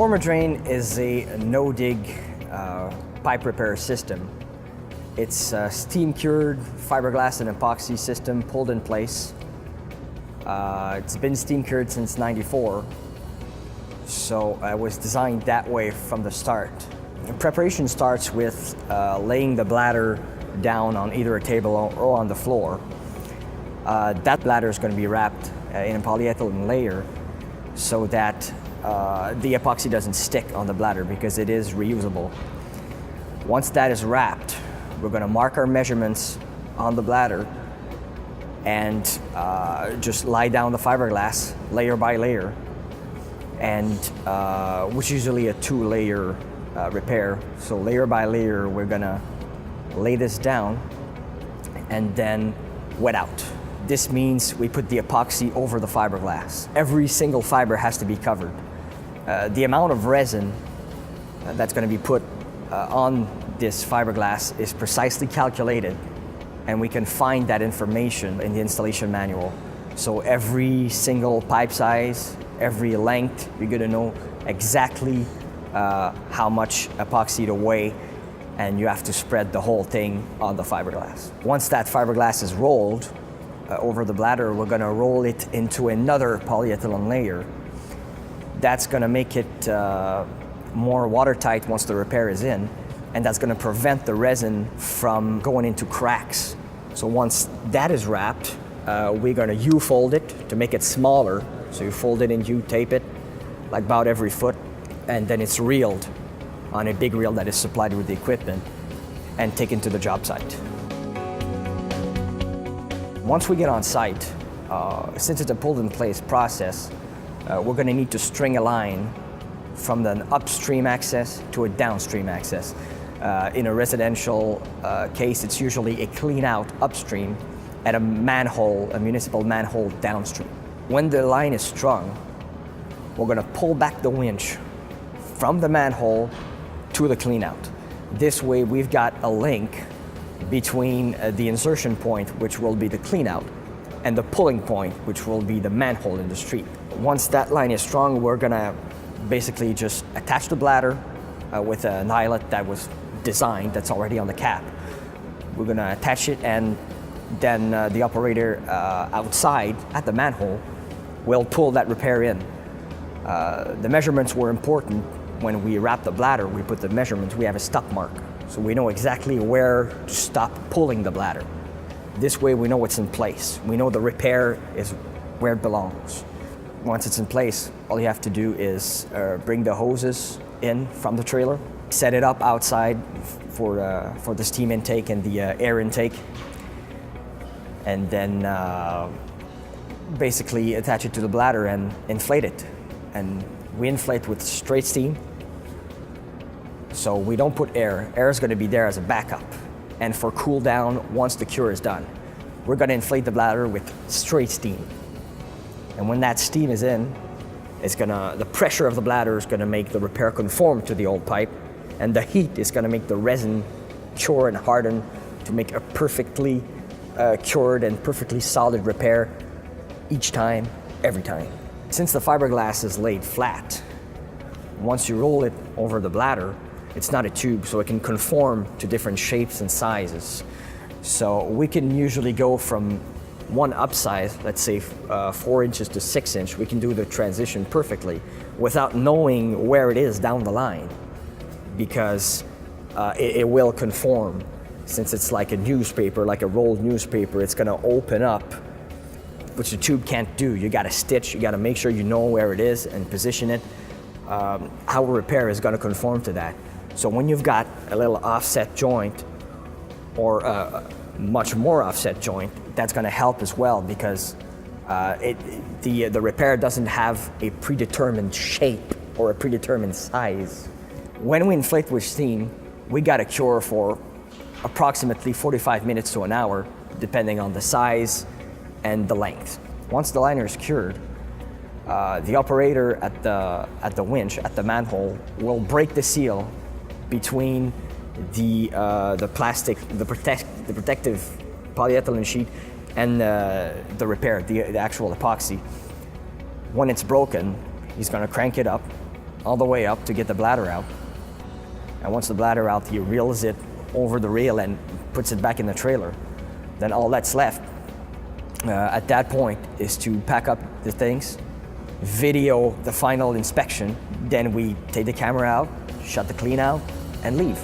Formadrain is a no-dig pipe repair system. It's a steam-cured fiberglass and epoxy system pulled in place. It's been steam-cured since '94, so it was designed that way from the start. The preparation starts with laying the bladder down on either a table or on the floor. That bladder is going to be wrapped in a polyethylene layer so that the epoxy doesn't stick on the bladder because it is reusable. Once that is wrapped, we're going to mark our measurements on the bladder and just lie down the fiberglass layer by layer, and which is usually a 2-layer repair. So layer by layer, we're going to lay this down and then wet out. This means we put the epoxy over the fiberglass. Every single fiber has to be covered. The amount of resin that's going to be put on this fiberglass is precisely calculated, and we can find that information in the installation manual. So every single pipe size, every length, you're going to know exactly how much epoxy to weigh, and you have to spread the whole thing on the fiberglass. Once that fiberglass is rolled over the bladder, we're going to roll it into another polyethylene layer. That's going to make it more watertight once the repair is in, and that's going to prevent the resin from going into cracks. So once that is wrapped, we're going to U-fold it to make it smaller. So you fold it in U, tape it like about every foot, and then it's reeled on a big reel that is supplied with the equipment and taken to the job site. Once we get on site, since it's a pulled-in-place process, we're going to need to string a line from an upstream access to a downstream access. In a residential case, it's usually a clean-out upstream at a manhole, a municipal manhole downstream. When the line is strung, we're going to pull back the winch from the manhole to the clean-out. This way, we've got a link between the insertion point, which will be the clean-out, and the pulling point, which will be the manhole in the street. Once that line is strung, we're gonna basically just attach the bladder with an eyelet that was designed, that's already on the cap. We're gonna attach it, and then the operator outside at the manhole will pull that repair in. The measurements were important. When we wrap the bladder, we put the measurements, we have a stop mark. So we know exactly where to stop pulling the bladder. This way we know it's in place. We know the repair is where it belongs. Once it's in place, all you have to do is bring the hoses in from the trailer, set it up outside for the steam intake and the air intake, and then basically attach it to the bladder and inflate it. And we inflate with straight steam. So we don't put air. Air is going to be there as a backup and for cool down once the cure is done. We're going to inflate the bladder with straight steam. And when that steam is in, the pressure of the bladder is going to make the repair conform to the old pipe, and the heat is going to make the resin cure and harden to make a perfectly cured and perfectly solid repair each time, every time. Since the fiberglass is laid flat, once you roll it over the bladder, it's not a tube, so it can conform to different shapes and sizes. So we can usually go from one upsize, let's say 4 inches to 6 inch, we can do the transition perfectly without knowing where it is down the line, because it will conform. Since it's like a newspaper, like a rolled newspaper, it's gonna open up, which the tube can't do. You gotta stitch, you gotta make sure you know where it is and position it. How a repair is gonna conform to that. So when you've got a little offset joint or a much more offset joint, that's gonna help as well, because the repair doesn't have a predetermined shape or a predetermined size. When we inflate with steam, we got a cure for approximately 45 minutes to an hour, depending on the size and the length. Once the liner is cured, the operator at the winch, at the manhole, will break the seal between the plastic, the protective polyethylene sheet and the repair, the actual epoxy. When it's broken, he's going to crank it up all the way up to get the bladder out. And once the bladder out, he reels it over the rail and puts it back in the trailer. Then all that's left at that point is to pack up the things, video the final inspection, then we take the camera out, shut the clean out, and leave.